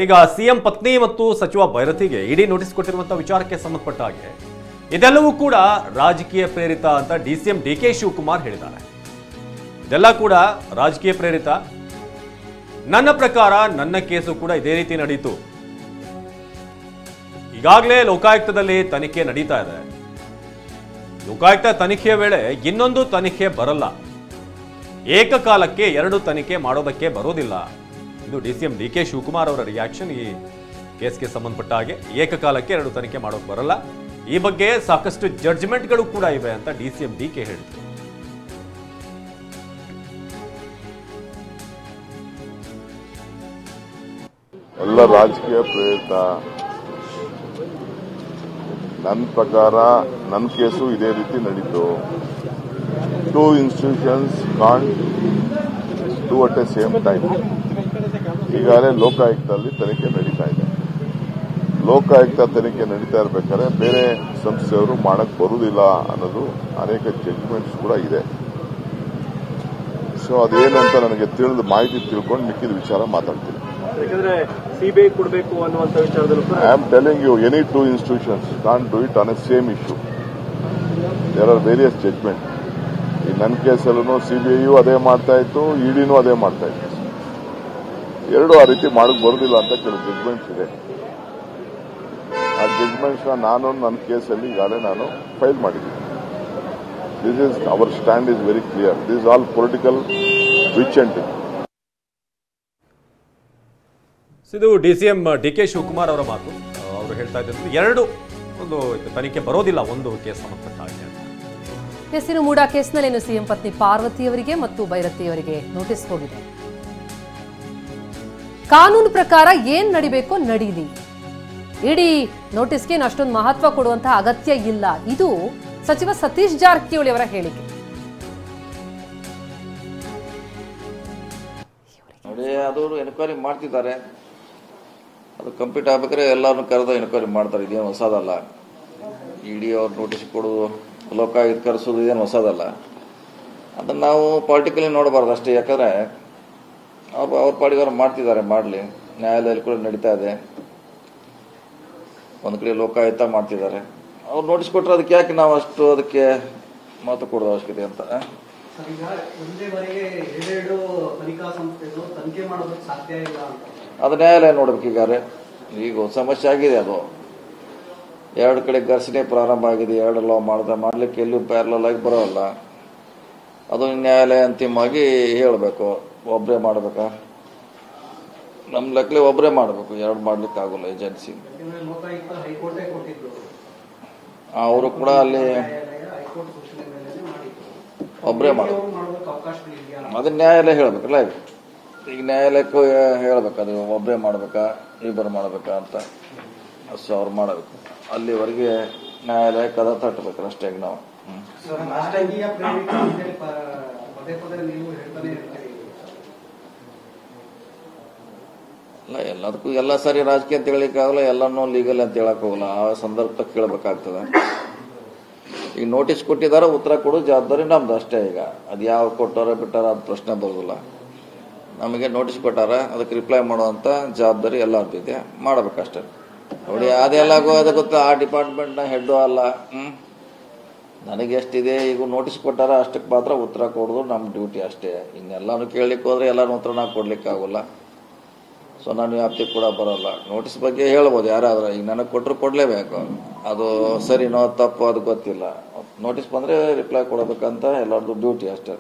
ಈಗ ಸಿಎಂ ಪತ್ನಿ ಮತ್ತು ಸಚಿವ ಭೈರತಿಗೆ ಇಡಿ ನೋಟಿಸ್ ಕೊಟ್ಟಿರುವಂತಹ ವಿಚಾರಕ್ಕೆ ಸಂಬಂಧಪಟ್ಟ ಹಾಗೆ ಇದೆಲ್ಲವೂ ಕೂಡ ರಾಜಕೀಯ ಪ್ರೇರಿತ ಅಂತ ಡಿಸಿಎಂ ಡಿಕೆ ಶಿವಕುಮಾರ್ ಹೇಳಿದ್ದಾರೆ. ಇದೆಲ್ಲ ಕೂಡ ರಾಜಕೀಯ ಪ್ರೇರಿತ. ನನ್ನ ಪ್ರಕಾರ ನನ್ನ ಕೇಸು ಕೂಡ ಇದೇ ರೀತಿ ನಡೆಯಿತು. ಈಗಾಗಲೇ ಲೋಕಾಯುಕ್ತದಲ್ಲಿ ತನಿಖೆ ನಡೀತಾ ಇದೆ. ಲೋಕಾಯುಕ್ತ ತನಿಖೆಯ ವೇಳೆ ಇನ್ನೊಂದು ತನಿಖೆ ಬರಲ್ಲ. ಏಕಕಾಲಕ್ಕೆ ಎರಡು ತನಿಖೆ ಮಾಡೋದಕ್ಕೆ ಬರೋದಿಲ್ಲ. ಇದು ಡಿಸಿಎಂ ಡಿಕೆ ಶಿವಕುಮಾರ್ ಅವರ ರಿಯಾಕ್ಷನ್. ಈ ಕೇಸ್ಗೆ ಸಂಬಂಧಪಟ್ಟ ಹಾಗೆ ಏಕಕಾಲಕ್ಕೆ ಎರಡು ತನಿಖೆ ಮಾಡೋಕೆ ಬರಲ್ಲ. ಈ ಬಗ್ಗೆ ಸಾಕಷ್ಟು ಜಡ್ಜ್ಮೆಂಟ್ಗಳು ಕೂಡ ಇವೆ ಅಂತ ಡಿಸಿಎಂ ಡಿಕೆ ಹೇಳಿದ್ರು. ಎಲ್ಲ ರಾಜಕೀಯ ಪ್ರೇರಿತ. ನನ್ನ ಪ್ರಕಾರ ನನ್ನ ಕೇಸು ಇದೇ ರೀತಿ ನಡೀತು. Two institutions can't do at A same time. ಈಗಾಗಲೇ ಲೋಕಾಯುಕ್ತದಲ್ಲಿ ತನಿಖೆ ನಡೀತಾ ಇದೆ. ಲೋಕಾಯುಕ್ತ ತನಿಖೆ ನಡೀತಾ ಇರಬೇಕಾದ್ರೆ ಬೇರೆ ಸಂಸ್ಥೆಯವರು ಮಾಡಕ್ ಬರುವುದಿಲ್ಲ ಅನ್ನೋದು ಅನೇಕ ಜಡ್ಜ್ಮೆಂಟ್ಸ್ ಕೂಡ ಇದೆ. ಸೊ ಅದೇನಂತ ನನಗೆ ತಿಳಿದ ಮಾಹಿತಿ ತಿಳ್ಕೊಂಡು ಮಿಕ್ಕಿದ ವಿಚಾರ ಮಾತಾಡ್ತೀನಿ. ಯಾಕಂದ್ರೆ ಸಿಬಿಐ ಕೊಡಬೇಕು ಅನ್ನುವಂತ ವಿಚಾರದಲ್ಲೂ I am telling you, any two institutions can't do it on a same issue. There are various judgment. ಈ ನನ್ನ ಕೇಸಲ್ಲೂ ಸಿಬಿಐಯು ಅದೇ ಮಾಡ್ತಾ ಇತ್ತು, ಇಡಿನೂ ಅದೇ ಮಾಡ್ತಾ ಇತ್ತು. ಎರಡು ಆ ರೀತಿ ಮಾಡಕ್ ಬರುದಿಲ್ಲ ಅಂತ ಕೆಲವು ಜಡ್ಜ್ಮೆಂಟ್ಸ್ ಇದೆ. ಆ ಜಡ್ಜ್ಮೆಂಟ್ಸ್ ನಾನು ನನ್ನ ಕೇಸಲ್ಲಿ ಈಗಾಗಲೇ ನಾನು ಫೈಲ್ ಮಾಡಿದ್ದೀನಿ. This is our stand is very clear. This is all political which and ಇದು ಡಿಸಿಎಂ ಡಿಕೆ ಶಿವಕುಮಾರ್ ಅವರ ಮಾತು. ಅವರು ಹೇಳ್ತಾ ಇದ್ದಾರೆ ಎರಡು ಒಂದು ತನಿಖೆ ಬರೋದಿಲ್ಲ ಒಂದು ಕೇಸ್ ಸಂಬಂಧಪಟ್ಟ ಹಾಗೆ. ಎಸ್ಸಿನ ಮೂಡಾ ಕೇಸ್ನಲ್ಲೇನು ಸಿಎಂ ಪತ್ನಿ ಪಾರ್ವತಿಯವರಿಗೆ ಮತ್ತು ಭೈರತಿಯವರಿಗೆ ನೋಟಿಸ್ ಹೋಗಿದೆ. ಕಾನೂನು ಪ್ರಕಾರ ಏನ್ ನಡಿಬೇಕೋ ನಡೀಲಿ. ಇಡೀ ನೋಟಿಸ್ಗೆ ಅಷ್ಟೊಂದು ಮಹತ್ವ ಕೊಡುವಂತಹ ಅಗತ್ಯ ಇಲ್ಲ. ಇದು ಸಚಿವ ಸತೀಶ್ ಜಾರಕಿಹೊಳಿ ಅವರ ಹೇಳಿಕೆ. ನೋಡಿ, ಅದು ಎನ್ಕ್ವೈರಿ ಮಾಡ್ತಿದ್ದಾರೆ. ಅದು ಕಂಪ್ಲೀಟ್ ಆಗ್ಬೇಕಾದ್ರೆ ಎಲ್ಲರನ್ನು ಕರೆದು ಎನ್ಕ್ವೈರಿ ಮಾಡ್ತಾರೆ. ಇದೇನು ಹೊಸದಲ್ಲ. ಇಡಿ ಅವ್ರು ನೋಟಿಸ್ ಕೊಡೋದು, ಲೋಕಾಯುಕ್ತ ಕರೆಸೋದು ಇದೇನು ಹೊಸದಲ್ಲ. ಅದನ್ನು ನಾವು ಪಾಲಿಟಿಕಲಿ ನೋಡಬಾರ್ದು ಅಷ್ಟೇ. ಯಾಕಂದರೆ ಅವ್ರ ಪಾಡಿಗೆ ಅವ್ರು ಮಾಡ್ತಿದ್ದಾರೆ, ಮಾಡಲಿ. ನ್ಯಾಯಾಲಯದಲ್ಲಿ ಕೂಡ ನಡೀತಾ ಇದೆ. ಒಂದು ಕಡೆ ಲೋಕಾಯುಕ್ತ ಮಾಡ್ತಿದ್ದಾರೆ. ಅವ್ರು ನೋಟಿಸ್ ಕೊಟ್ಟರೆ ಅದಕ್ಕೆ ಯಾಕೆ ನಾವು ಅಷ್ಟು ಅದಕ್ಕೆ ಮಹತ್ವ ಕೊಡೋದು ಅವಶ್ಯಕತೆ ಅಂತ. ಅದು ನ್ಯಾಯಾಲಯ ನೋಡ್ಬೇಕು. ಈಗ ಸಮಸ್ಯೆ ಆಗಿದೆ. ಅದು ಎರಡು ಕಡೆ ಘರ್ಷಣೆ ಪ್ರಾರಂಭ ಆಗಿದೆ. ಎರಡು ಲಾ ಮಾಡ್ಲಿಕ್ಕೆ ಎಲ್ಲೂ ಪ್ಯಾರಲಲ್ ಆಗಿ ಬರೋಲ್ಲ. ಅದು ನ್ಯಾಯಾಲಯ ಅಂತಿಮವಾಗಿ ಹೇಳಬೇಕು. ಒಬ್ಬರೇ ಮಾಡಬೇಕಾ? ನಮ್ಮ ಲೆಕ್ಕಲೆ ಒಬ್ಬರೇ ಮಾಡಬೇಕು, ಎರಡು ಮಾಡ್ಲಿಕ್ಕೆ ಆಗೋಲ್ಲ. ಏಜೆನ್ಸಿ ಅವರು ಕೂಡ ಅಲ್ಲಿ ಒಬ್ಬರೇ ಮಾಡಬೇಕು. ಅದನ್ನ ನ್ಯಾಯಾಲಯ ಹೇಳ್ಬೇಕಲ್ಲ. ಈಗ ನ್ಯಾಯಾಲಯಕ್ಕೂ ಹೇಳ್ಬೇಕು, ಅದು ಒಬ್ಬರೇ ಮಾಡಬೇಕಾ ಇಬ್ಬರು ಮಾಡಬೇಕಾ ಅಂತ. ಅಷ್ಟು ಅವ್ರು ಮಾಡಬೇಕು. ಅಲ್ಲಿವರೆಗೆ ನ್ಯಾಯಾಲಯ ಕದ ತಟ್ಟಬೇಕಲ್ಲ ಅಷ್ಟೇ. ಈಗ ನಾವು ಅಲ್ಲ, ಎಲ್ಲದಕ್ಕೂ ಎಲ್ಲ ಸರಿ ರಾಜಕೀಯ ಅಂತ ಹೇಳಿಕ್ಕಾಗಲ್ಲ, ಎಲ್ಲನೂ ಲೀಗಲ್ ಅಂತ ಹೇಳಕ್ ಹೋಗಲ್ಲ. ಆ ಸಂದರ್ಭ ಕೇಳಬೇಕಾಗ್ತದೆ. ಈಗ ನೋಟಿಸ್ ಕೊಟ್ಟಿದ್ದಾರೆ, ಉತ್ತರ ಕೊಡೋ ಜವಾಬ್ದಾರಿ ನಮ್ದು ಅಷ್ಟೇ. ಈಗ ಅದು ಯಾವ ಕೊಟ್ಟಾರ ಬಿಟ್ಟಾರ ಅದು ಪ್ರಶ್ನೆ ಬರೋದಿಲ್ಲ. ನಮಗೆ ನೋಟಿಸ್ ಕೊಟ್ಟಾರ, ಅದಕ್ಕೆ ರಿಪ್ಲೈ ಮಾಡುವಂತ ಜವಾಬ್ದಾರಿ ಎಲ್ಲರದ್ದು ಇದೆ, ಮಾಡಬೇಕಷ್ಟೇ. ನೋಡಿ, ಅದೆಲ್ಲಾಗೋ ಅದು ಗೊತ್ತಾ, ಆ ಡಿಪಾರ್ಟ್ಮೆಂಟ್ನ ಹೆಡ್ಡು ಅಲ್ಲ. ನನಗೆ ಎಷ್ಟಿದೆ, ಈಗ ನೋಟಿಸ್ ಕೊಟ್ಟಾರ ಅಷ್ಟಕ್ಕೆ ಮಾತ್ರ ಉತ್ತರ ಕೊಡೋದು ನಮ್ಮ ಡ್ಯೂಟಿ ಅಷ್ಟೇ. ಇನ್ನೆಲ್ಲಾನು ಕೇಳಲಿಕ್ಕೆ ಹೋದ್ರೆ ಎಲ್ಲರೂ ಉತ್ತರ ನಾವು ಕೊಡ್ಲಿಕ್ಕೆ ಆಗೋಲ್ಲ. ಸೊ ನಾನು ವ್ಯಾಪ್ತಿಗೆ ಕೂಡ ಬರೋಲ್ಲ. ನೋಟಿಸ್ ಬಗ್ಗೆ ಹೇಳ್ಬೋದು ಯಾರಾದ್ರೂ. ಈಗ ನನಗೆ ಕೊಟ್ಟರು ಕೊಡಲೇಬೇಕು. ಅದು ಸರಿನೋ ತಪ್ಪು ಅದು ಗೊತ್ತಿಲ್ಲ. ನೋಟಿಸ್ ಬಂದರೆ ರಿಪ್ಲೈ ಕೊಡಬೇಕಂತ ಎಲ್ಲರದ್ದು ಡ್ಯೂಟಿ ಅಷ್ಟೇ.